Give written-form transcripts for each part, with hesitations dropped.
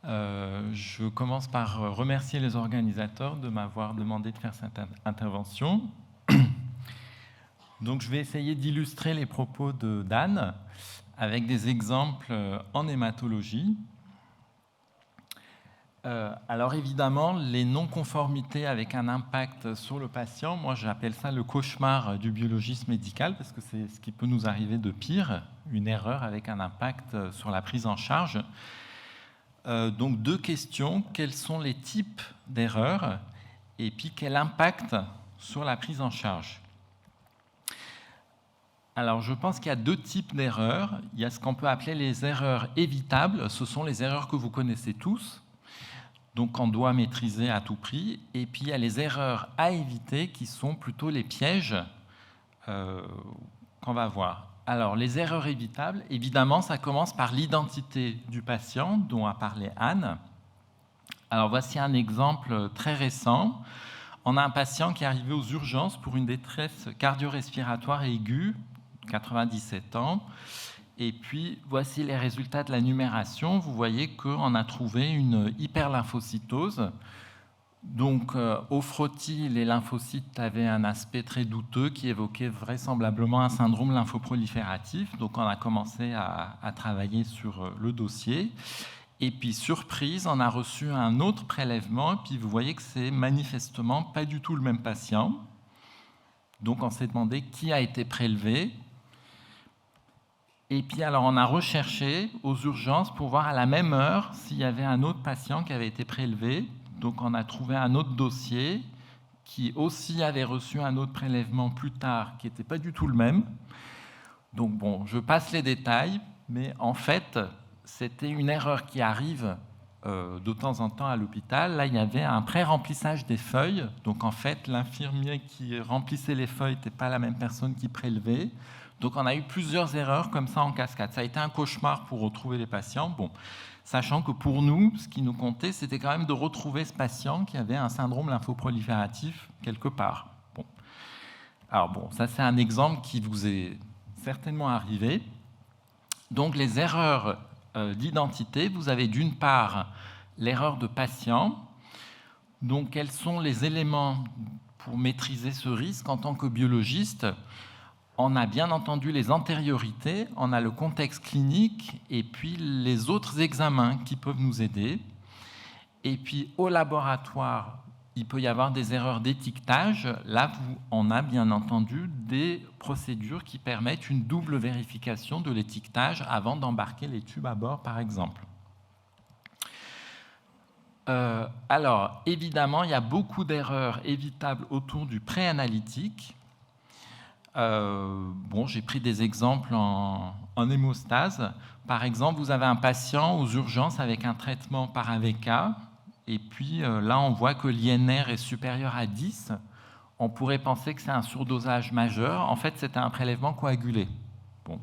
Je commence par remercier les organisateurs de m'avoir demandé de faire cette intervention. Donc, je vais essayer d'illustrer les propos d'Anne avec des exemples en hématologie. Alors évidemment, les non-conformités avec un impact sur le patient, moi j'appelle ça le cauchemar du biologiste médical parce que c'est ce qui peut nous arriver de pire, une erreur avec un impact sur la prise en charge. Donc deux questions, quels sont les types d'erreurs et puis quel impact sur la prise en charge? Alors je pense qu'il y a deux types d'erreurs. Il y a ce qu'on peut appeler les erreurs évitables, ce sont les erreurs que vous connaissez tous, donc qu'on doit maîtriser à tout prix. Et puis il y a les erreurs à éviter qui sont plutôt les pièges qu'on va voir. Alors les erreurs évitables, évidemment, ça commence par l'identité du patient dont a parlé Anne. Alors voici un exemple très récent. On a un patient qui est arrivé aux urgences pour une détresse cardio-respiratoire aiguë, 97 ans. Et puis, voici les résultats de la numération. Vous voyez qu'on a trouvé une hyperlymphocytose. Donc, au frottis, les lymphocytes avaient un aspect très douteux qui évoquait vraisemblablement un syndrome lymphoprolifératif. Donc, on a commencé à travailler sur le dossier. Et puis, surprise, on a reçu un autre prélèvement. Et puis, vous voyez que c'est manifestement pas du tout le même patient. Donc, on s'est demandé qui a été prélevé. Et puis, alors, on a recherché aux urgences pour voir à la même heure s'il y avait un autre patient qui avait été prélevé. Donc, on a trouvé un autre dossier qui aussi avait reçu un autre prélèvement plus tard, qui n'était pas du tout le même. Donc, bon, je passe les détails, mais en fait, c'était une erreur qui arrive de temps en temps à l'hôpital. Là, il y avait un pré-remplissage des feuilles. Donc, en fait, l'infirmier qui remplissait les feuilles n'était pas la même personne qui prélevait. Donc, on a eu plusieurs erreurs comme ça en cascade. Ça a été un cauchemar pour retrouver les patients. Bon, sachant que pour nous, ce qui nous comptait, c'était quand même de retrouver ce patient qui avait un syndrome lymphoprolifératif quelque part. Bon. Alors bon, ça c'est un exemple qui vous est certainement arrivé. Donc les erreurs d'identité, vous avez d'une part l'erreur de patient. Donc quels sont les éléments pour maîtriser ce risque en tant que biologiste? On a bien entendu les antériorités, on a le contexte clinique et puis les autres examens qui peuvent nous aider. Et puis au laboratoire, il peut y avoir des erreurs d'étiquetage. Là, on a bien entendu des procédures qui permettent une double vérification de l'étiquetage avant d'embarquer les tubes à bord, par exemple. Alors, évidemment, il y a beaucoup d'erreurs évitables autour du préanalytique. Bon, j'ai pris des exemples en hémostase. Par exemple, vous avez un patient aux urgences avec un traitement par AVK, et puis là, on voit que l'INR est supérieur à 10. On pourrait penser que c'est un surdosage majeur. En fait, c'était un prélèvement coagulé. Bon.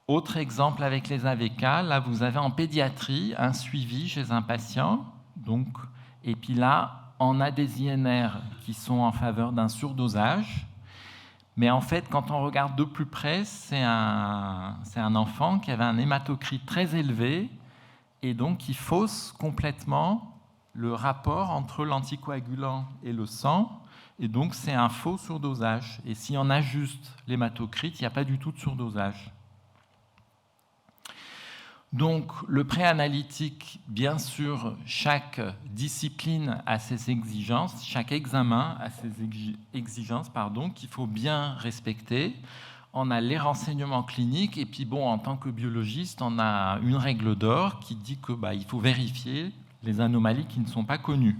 Autre exemple avec les AVK, là, vous avez en pédiatrie un suivi chez un patient. Donc, et puis là, on a des INR qui sont en faveur d'un surdosage. Mais en fait, quand on regarde de plus près, c'est un enfant qui avait un hématocrit très élevé et donc qui fausse complètement le rapport entre l'anticoagulant et le sang. Et donc, c'est un faux surdosage. Et si on ajuste l'hématocrit, il n'y a pas du tout de surdosage. Donc, le préanalytique, bien sûr, chaque discipline a ses exigences, chaque examen a ses exigences, qu'il faut bien respecter. On a les renseignements cliniques, et puis bon, en tant que biologiste, on a une règle d'or qui dit que il faut vérifier les anomalies qui ne sont pas connues.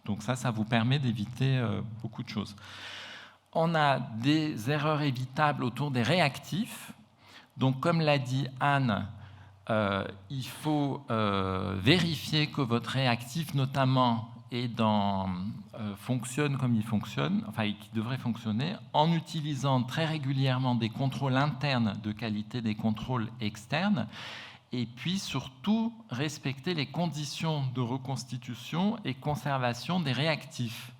Donc ça vous permet d'éviter beaucoup de choses. On a des erreurs évitables autour des réactifs. Donc, comme l'a dit Anne, il faut vérifier que votre réactif, notamment, fonctionne comme il fonctionne, enfin, qui devrait fonctionner, en utilisant très régulièrement des contrôles internes de qualité, des contrôles externes, et puis surtout respecter les conditions de reconstitution et conservation des réactifs.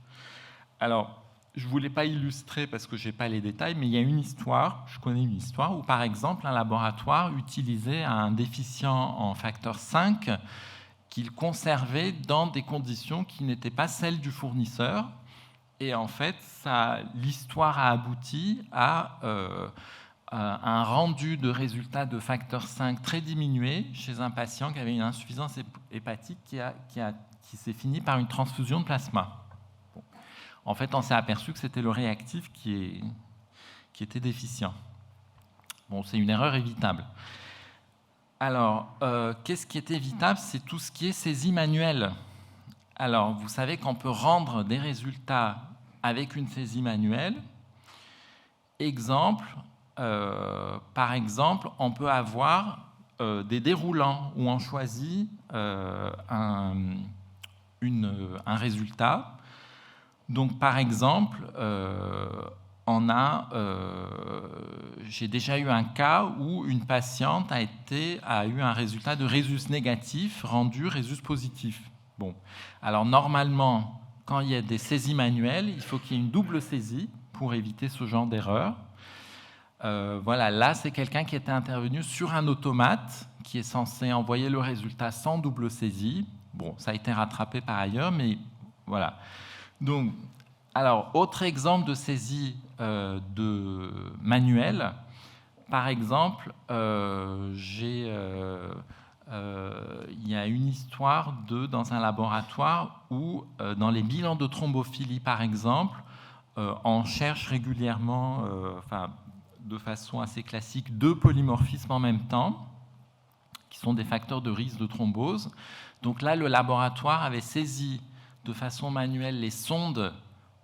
Alors, je ne voulais pas illustrer parce que je n'ai pas les détails, mais il y a une histoire, je connais une histoire, où par exemple un laboratoire utilisait un déficient en facteur 5 qu'il conservait dans des conditions qui n'étaient pas celles du fournisseur. Et en fait, l'histoire a abouti à un rendu de résultats de facteur 5 très diminué chez un patient qui avait une insuffisance hépatique qui s'est finie par une transfusion de plasma. Bon. En fait, on s'est aperçu que c'était le réactif qui était déficient. Bon, c'est une erreur évitable. Alors, qu'est-ce qui est évitable? C'est tout ce qui est saisie manuelle. Alors, vous savez qu'on peut rendre des résultats avec une saisie manuelle. Exemple, par exemple, on peut avoir des déroulants où on choisit un résultat. Donc, par exemple, j'ai déjà eu un cas où une patiente a eu un résultat de résus négatif rendu résus positif. Bon. Alors, normalement, quand il y a des saisies manuelles, il faut qu'il y ait une double saisie pour éviter ce genre d'erreur. Voilà, là, c'est quelqu'un qui était intervenu sur un automate qui est censé envoyer le résultat sans double saisie. Bon, ça a été rattrapé par ailleurs, mais voilà. Donc, alors, autre exemple de saisie manuelle. Par exemple, il y a une histoire dans un laboratoire où, dans les bilans de thrombophilie, par exemple, on cherche régulièrement, de façon assez classique, 2 polymorphismes en même temps, qui sont des facteurs de risque de thrombose. Donc là, le laboratoire avait saisi de façon manuelle les sondes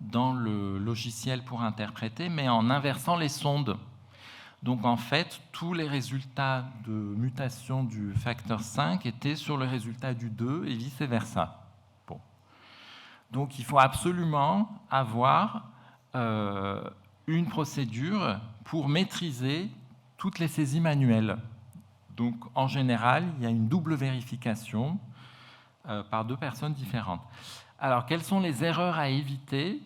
dans le logiciel pour interpréter, mais en inversant les sondes. Donc en fait, tous les résultats de mutation du facteur 5 étaient sur le résultat du 2 et vice-versa. Bon. Donc il faut absolument avoir une procédure pour maîtriser toutes les saisies manuelles. Donc en général, il y a une double vérification par 2 personnes différentes. Alors, quelles sont les erreurs à éviter?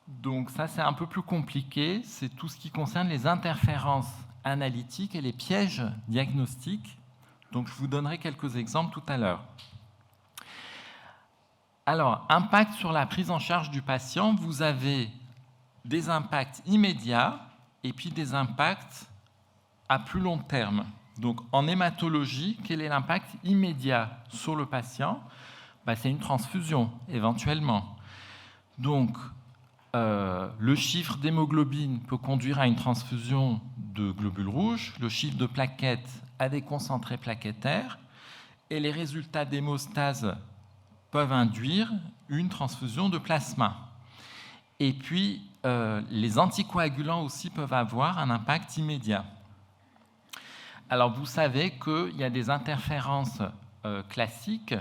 Donc ça, c'est un peu plus compliqué. C'est tout ce qui concerne les interférences analytiques et les pièges diagnostiques. Donc, je vous donnerai quelques exemples tout à l'heure. Alors, impact sur la prise en charge du patient. Vous avez des impacts immédiats et puis des impacts à plus long terme. Donc, en hématologie, quel est l'impact immédiat sur le patient? C'est une transfusion, éventuellement. Donc, le chiffre d'hémoglobine peut conduire à une transfusion de globules rouges, le chiffre de plaquettes à des concentrés plaquettaires, et les résultats d'hémostase peuvent induire une transfusion de plasma. Et puis, les anticoagulants aussi peuvent avoir un impact immédiat. Alors, vous savez qu'il y a des interférences classiques.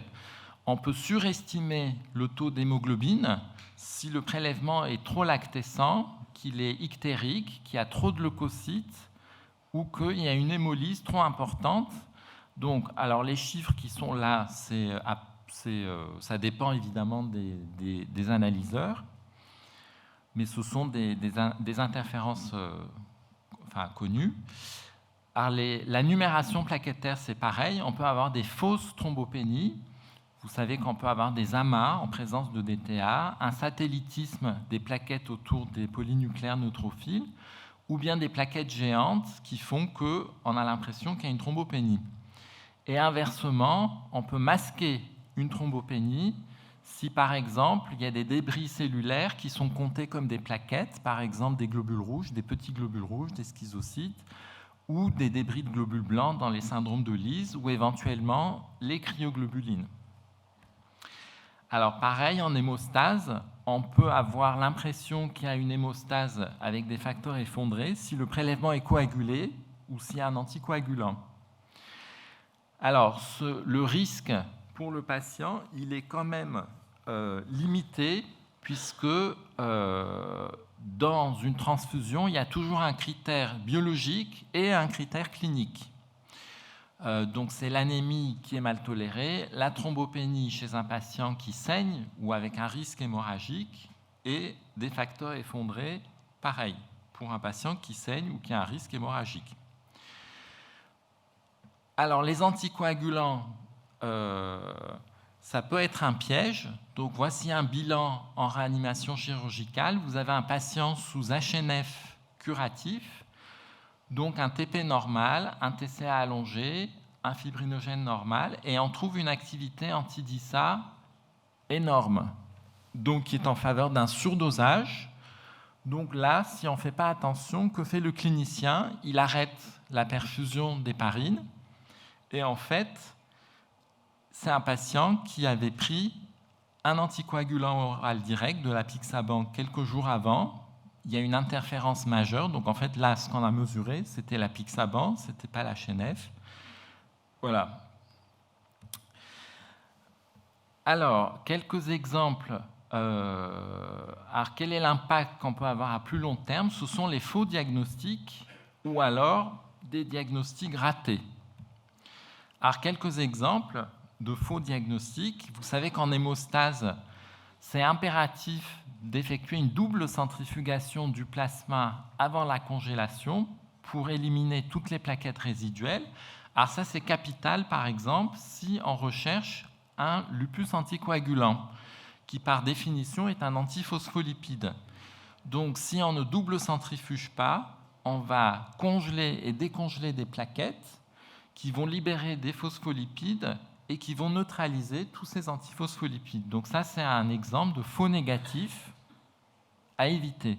On peut surestimer le taux d'hémoglobine si le prélèvement est trop lactescent, qu'il est ictérique, qu'il y a trop de leucocytes ou qu'il y a une hémolyse trop importante. Donc, alors les chiffres qui sont là, ça dépend évidemment des analyseurs, mais ce sont des interférences connues. Alors, la numération plaquettaire, c'est pareil. On peut avoir des fausses thrombopénies. Vous savez qu'on peut avoir des amas en présence de DTA, un satellitisme des plaquettes autour des polynucléaires neutrophiles, ou bien des plaquettes géantes qui font qu'on a l'impression qu'il y a une thrombopénie. Et inversement, on peut masquer une thrombopénie si, par exemple, il y a des débris cellulaires qui sont comptés comme des plaquettes, par exemple des globules rouges, des petits globules rouges, des schizocytes, ou des débris de globules blancs dans les syndromes de Lees, ou éventuellement les cryoglobulines. Alors pareil, en hémostase, on peut avoir l'impression qu'il y a une hémostase avec des facteurs effondrés si le prélèvement est coagulé ou s'il y a un anticoagulant. Alors, le risque pour le patient, il est quand même limité puisque dans une transfusion, il y a toujours un critère biologique et un critère clinique. Donc c'est l'anémie qui est mal tolérée, la thrombopénie chez un patient qui saigne ou avec un risque hémorragique, et des facteurs effondrés, pareil, pour un patient qui saigne ou qui a un risque hémorragique. Alors, les anticoagulants, ça peut être un piège. Donc, voici un bilan en réanimation chirurgicale. Vous avez un patient sous HNF curatif, donc un TP normal, un TCA allongé, un fibrinogène normal, et on trouve une activité anti-DISA énorme, donc qui est en faveur d'un surdosage. Donc là, si on ne fait pas attention, que fait le clinicien? Il arrête la perfusion d'héparine, et en fait, c'est un patient qui avait pris un anticoagulant oral direct de l'apixaban quelques jours avant. Il y a une interférence majeure. Donc, en fait, là, ce qu'on a mesuré, c'était l'apixaban, ce n'était pas la HNF. Voilà. Alors, quelques exemples. Alors, quel est l'impact qu'on peut avoir à plus long terme? Ce sont les faux diagnostics ou alors des diagnostics ratés. Alors, quelques exemples de faux diagnostics. Vous savez qu'en hémostase, c'est impératif d'effectuer une double centrifugation du plasma avant la congélation pour éliminer toutes les plaquettes résiduelles. Alors ça, c'est capital, par exemple, si on recherche un lupus anticoagulant, qui par définition est un antiphospholipide. Donc, si on ne double centrifuge pas, on va congeler et décongeler des plaquettes qui vont libérer des phospholipides et qui vont neutraliser tous ces antiphospholipides. Donc ça, c'est un exemple de faux négatif à éviter.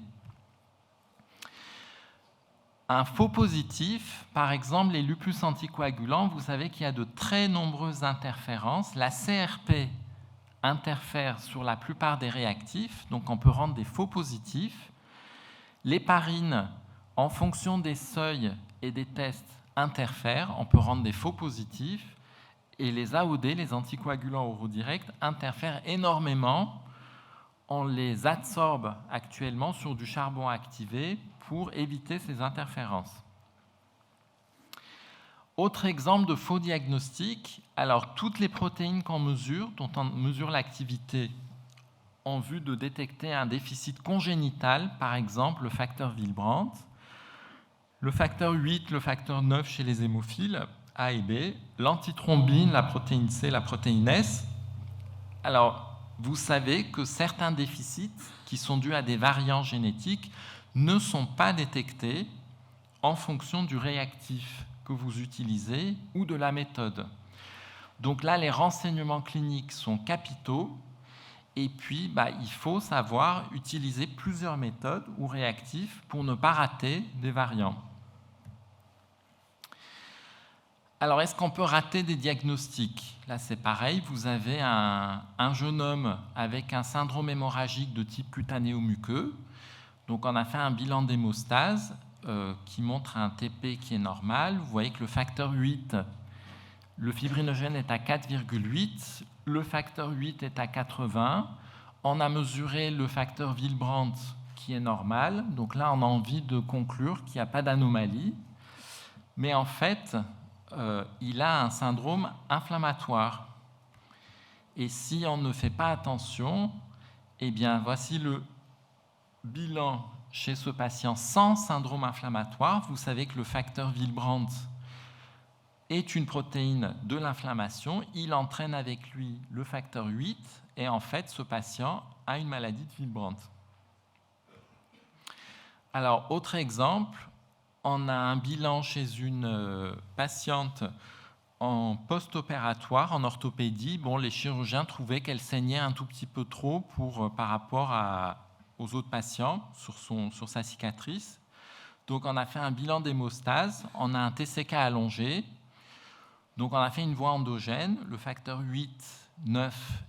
Un faux positif, par exemple, les lupus anticoagulants, vous savez qu'il y a de très nombreuses interférences. La CRP interfère sur la plupart des réactifs, donc on peut rendre des faux positifs. L'héparine, en fonction des seuils et des tests, interfère, on peut rendre des faux positifs. Et les AOD, les anticoagulants oraux directs, interfèrent énormément. On les adsorbe actuellement sur du charbon activé pour éviter ces interférences. Autre exemple de faux diagnostic, alors toutes les protéines qu'on mesure, dont on mesure l'activité en vue de détecter un déficit congénital, par exemple le facteur Willebrand, le facteur 8, le facteur 9 chez les hémophiles, A et B, l'antithrombine, la protéine C, la protéine S. Alors, vous savez que certains déficits qui sont dus à des variants génétiques ne sont pas détectés en fonction du réactif que vous utilisez ou de la méthode. Donc là, les renseignements cliniques sont capitaux et puis il faut savoir utiliser plusieurs méthodes ou réactifs pour ne pas rater des variants. Alors, est-ce qu'on peut rater des diagnostics? Là, c'est pareil. Vous avez un jeune homme avec un syndrome hémorragique de type cutanéo-muqueux. Donc, on a fait un bilan d'hémostase qui montre un TP qui est normal. Vous voyez que le facteur 8, le fibrinogène est à 4,8. Le facteur 8 est à 80. On a mesuré le facteur Willebrand qui est normal. Donc là, on a envie de conclure qu'il n'y a pas d'anomalie. Mais en fait, il a un syndrome inflammatoire. Et si on ne fait pas attention, eh bien, voici le bilan chez ce patient sans syndrome inflammatoire. Vous savez que le facteur Willebrand est une protéine de l'inflammation. Il entraîne avec lui le facteur 8 et en fait, ce patient a une maladie de Willebrand. Alors, autre exemple, on a un bilan chez une patiente en post-opératoire, en orthopédie. Bon, les chirurgiens trouvaient qu'elle saignait un tout petit peu trop par rapport aux autres patients sur sa cicatrice. Donc, on a fait un bilan d'hémostase. On a un TCK allongé. Donc, on a fait une voie endogène. Le facteur 8, 9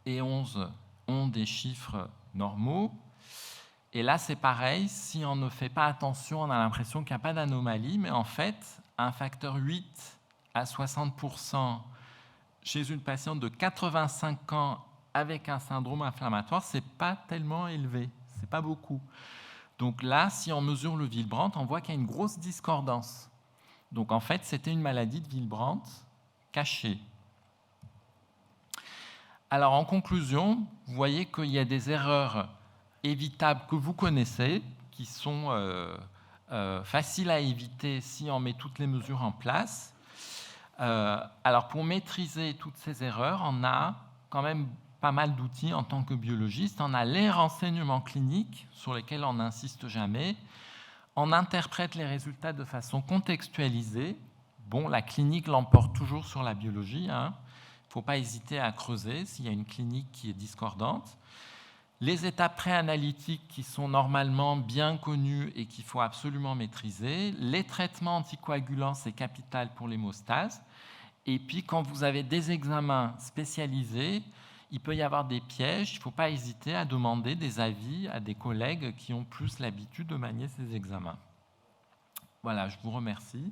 et 11 ont des chiffres normaux. Et là, c'est pareil, si on ne fait pas attention, on a l'impression qu'il n'y a pas d'anomalie, mais en fait, un facteur 8 à 60% chez une patiente de 85 ans avec un syndrome inflammatoire, ce n'est pas tellement élevé, ce n'est pas beaucoup. Donc là, si on mesure le Willebrand, on voit qu'il y a une grosse discordance. Donc en fait, c'était une maladie de Willebrand cachée. Alors en conclusion, vous voyez qu'il y a des erreurs évitables que vous connaissez, qui sont faciles à éviter si on met toutes les mesures en place. Alors pour maîtriser toutes ces erreurs, on a quand même pas mal d'outils en tant que biologiste. On a les renseignements cliniques sur lesquels on n'insiste jamais. On interprète les résultats de façon contextualisée. Bon, la clinique l'emporte toujours sur la biologie. Il ne faut pas hésiter à creuser s'il y a une clinique qui est discordante. Les étapes préanalytiques qui sont normalement bien connues et qu'il faut absolument maîtriser. Les traitements anticoagulants, c'est capital pour l'hémostase. Et puis, quand vous avez des examens spécialisés, il peut y avoir des pièges. Il ne faut pas hésiter à demander des avis à des collègues qui ont plus l'habitude de manier ces examens. Voilà, je vous remercie.